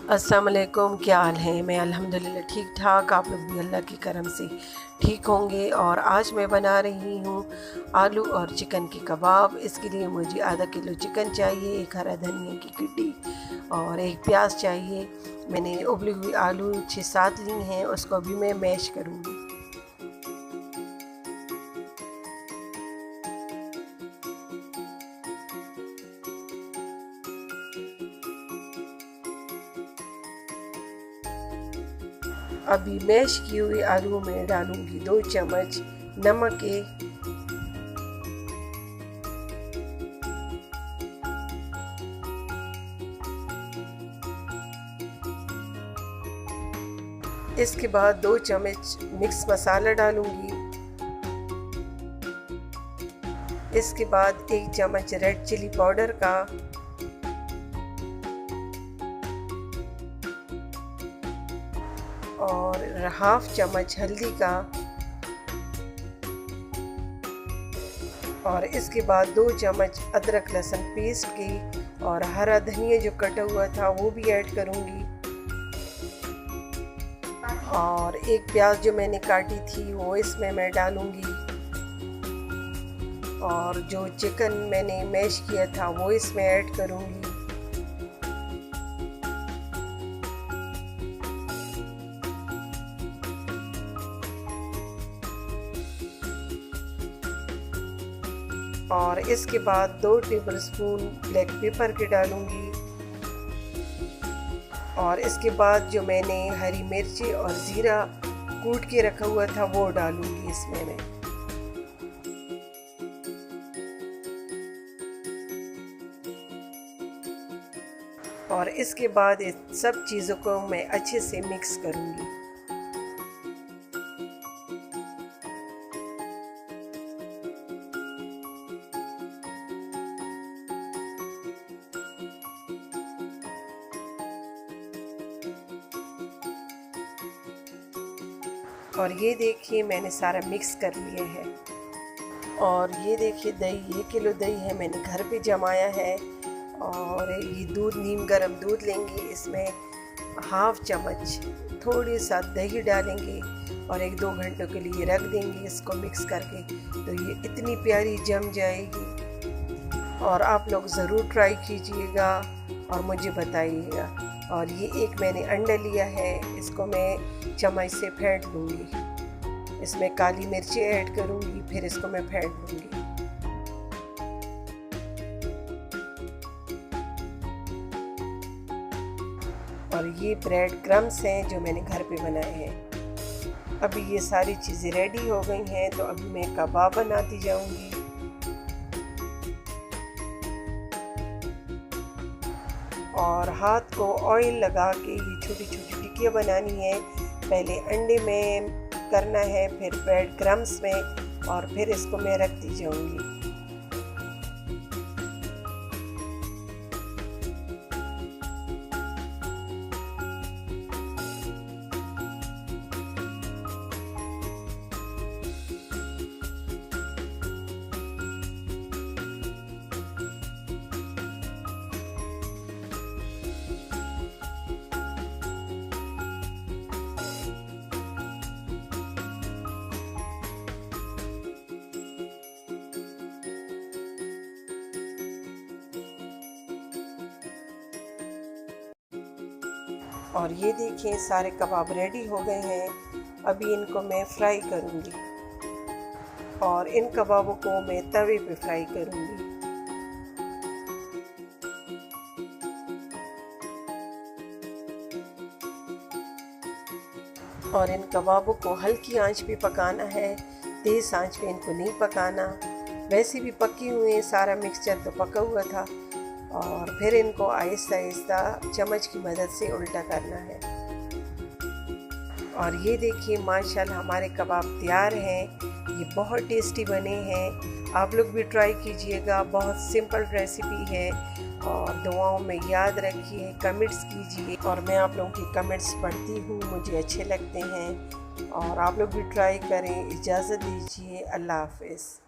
अस्सलाम वालेकुम, क्या हाल है। मैं अल्हम्दुलिल्लाह ठीक ठाक। आप लोग भी अल्लाह के करम से ठीक होंगे। और आज मैं बना रही हूँ आलू और चिकन के कबाब। इसके लिए मुझे आधा किलो चिकन चाहिए, एक हरा धनिया की गड्डी और एक प्याज चाहिए। मैंने उबली हुई आलू 6-7 ली हैं, उसको भी मैं मैश करूँगी। अभी मैश की हुई आलू में डालूंगी 2 चम्मच नमक के, इसके बाद 2 चम्मच मिक्स मसाला डालूंगी। इसके बाद 1 चम्मच रेड चिली पाउडर का, और हाफ चम्मच हल्दी का, और इसके बाद 2 चम्मच अदरक लहसुन पेस्ट की, और हरा धनिया जो कटा हुआ था वो भी ऐड करूँगी, और एक प्याज जो मैंने काटी थी वो इसमें मैं डालूँगी, और जो चिकन मैंने मैश किया था वो इसमें ऐड करूँगी। और इसके बाद 2 टेबलस्पून ब्लैक पेपर के डालूंगी, और इसके बाद जो मैंने हरी मिर्ची और ज़ीरा कूट के रखा हुआ था वो डालूंगी इसमें मैं। और इसके बाद इस सब चीज़ों को मैं अच्छे से मिक्स करूंगी। और ये देखिए मैंने सारा मिक्स कर लिया है। और ये देखिए दही, 1 किलो दही है, मैंने घर पे जमाया है। और ये दूध, नीम गर्म दूध लेंगे, इसमें हाफ चम्मच थोड़ी सा दही डालेंगे और 1-2 घंटों के लिए रख देंगे इसको मिक्स करके, तो ये इतनी प्यारी जम जाएगी। और आप लोग ज़रूर ट्राई कीजिएगा और मुझे बताइएगा। और ये एक मैंने अंडा लिया है, इसको मैं चम्मच से फेंट लूँगी। इसमें काली मिर्ची ऐड करूँगी, फिर इसको मैं फेंट लूँगी। और ये ब्रेड क्रम्स हैं जो मैंने घर पे बनाए हैं। अभी ये सारी चीज़ें रेडी हो गई हैं, तो अभी मैं कबाब बनाती जाऊँगी। और हाथ को ऑयल लगा के ये छोटी छोटी टिक्कियाँ बनानी है। पहले अंडे में करना है, फिर ब्रेड क्रम्स में, और फिर इसको मैं रखती जाऊंगी। और ये देखिए सारे कबाब रेडी हो गए हैं। अभी इनको मैं फ्राई करूँगी, और इन कबाबों को मैं तवे पे फ्राई करूँगी। और इन कबाबों को हल्की आंच पे पकाना है, तेज़ आंच पे इनको नहीं पकाना। वैसे भी पकी हुए हैं, सारा मिक्सचर तो पका हुआ था। और फिर इनको आहिस्ता आहिस्ता चम्मच की मदद से उल्टा करना है। और ये देखिए माशाल्लाह हमारे कबाब तैयार हैं। ये बहुत टेस्टी बने हैं, आप लोग भी ट्राई कीजिएगा। बहुत सिंपल रेसिपी है, और दुआओं में याद रखिए, कमेंट्स कीजिए। और मैं आप लोगों की कमेंट्स पढ़ती हूँ, मुझे अच्छे लगते हैं। और आप लोग भी ट्राई करें। इजाज़त दीजिए, अल्लाह हाफ़िज़।